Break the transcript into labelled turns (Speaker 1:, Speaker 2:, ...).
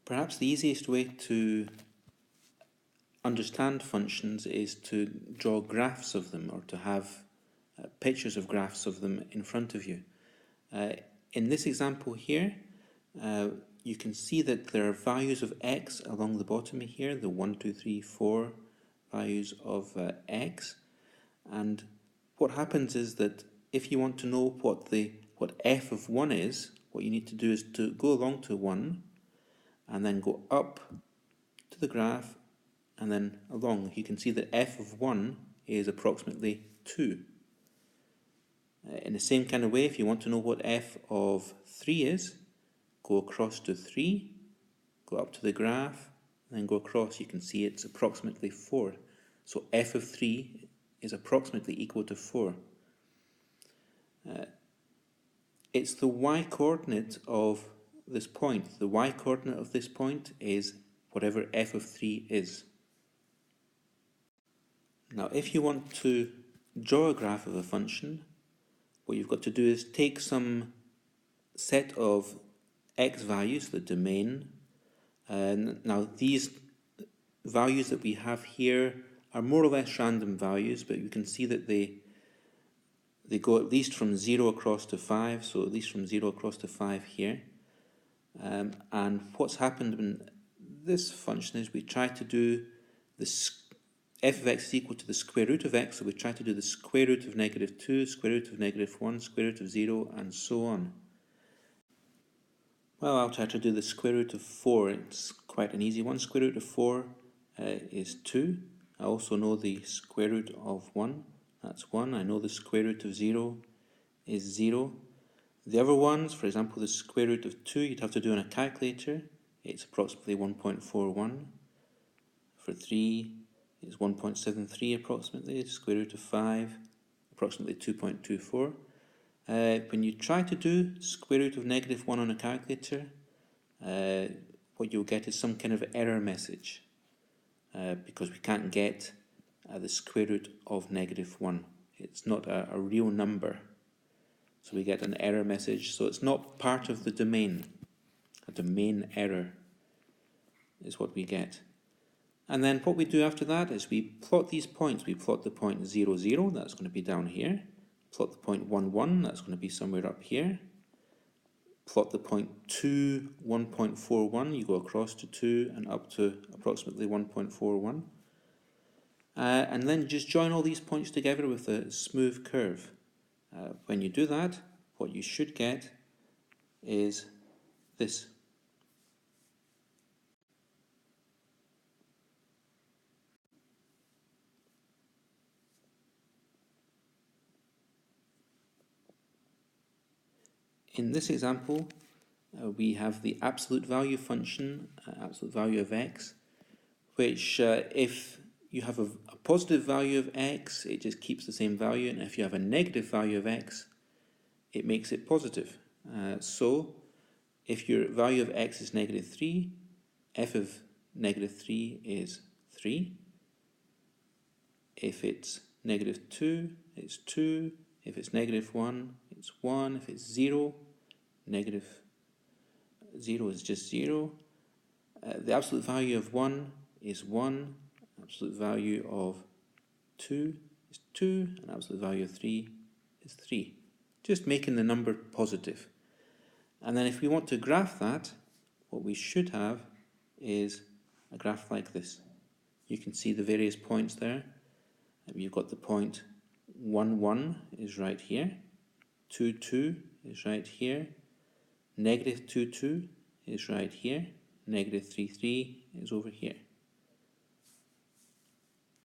Speaker 1: Perhaps the easiest way to understand functions is to draw graphs of them, or to have pictures of graphs of them in front of you. In this example here, you can see that there are values of x along the bottom here, the 1, 2, 3, 4 values of x. And what happens is that if you want to know what f of 1 is, what you need to do is to go along to 1 and then go up to the graph and then along. You can see that f of 1 is approximately 2. In the same kind of way, if you want to know what f of 3 is, go across to 3, go up to the graph, and then go across. You can see it's approximately 4. So f of 3 is approximately equal to 4. It's the y-coordinate of this point. The y-coordinate of this point is whatever f of 3 is. Now, if you want to draw a graph of a function, what you've got to do is take some set of x values, the domain. Now, these values that we have here are more or less random values, but you can see that they go at least from 0 across to 5, so at least from 0 across to 5 here. And what's happened in this function is we try to do f of x is equal to the square root of x, so we try to do the square root of -2, square root of -1, square root of 0, and so on. Well, I'll try to do the square root of 4. It's quite an easy one. Square root of 4 is 2. I also know the square root of 1. That's 1. I know the square root of 0 is 0. The other ones, for example, the square root of 2, you'd have to do on a calculator. It's approximately 1.41. For 3, it's 1.73 approximately. The square root of 5, approximately 2.24. When you try to do square root of -1 on a calculator, what you'll get is some kind of error message, because we can't get the square root of -1. It's not a real number, so we get an error message. So it's not part of the domain. A domain error is what we get. And then what we do after that is we plot these points. We plot the point 0, 0, that's going to be down here. Plot the point 1, 1, that's going to be somewhere up here. Plot the point 2, 1.41, you go across to 2 and up to approximately 1.41. And then just join all these points together with a smooth curve. When you do that, what you should get is this. In this example, we have the absolute value function, absolute value of x, which if you have a positive value of x, it just keeps the same value, and if you have a negative value of x, it makes it positive. So if your value of x is -3, f of -3 is 3. If it's -2, it's 2. If it's -1, it's 1. If it's 0, -0 is just 0. The absolute value of 1 is 1. Absolute value of 2 is 2. And absolute value of 3 is 3. Just making the number positive. And then if we want to graph that, what we should have is a graph like this. You can see the various points there. You've got the point 1, 1 is right here. 2, 2 is right here. -2, 2 is right here. -3, 3 is over here.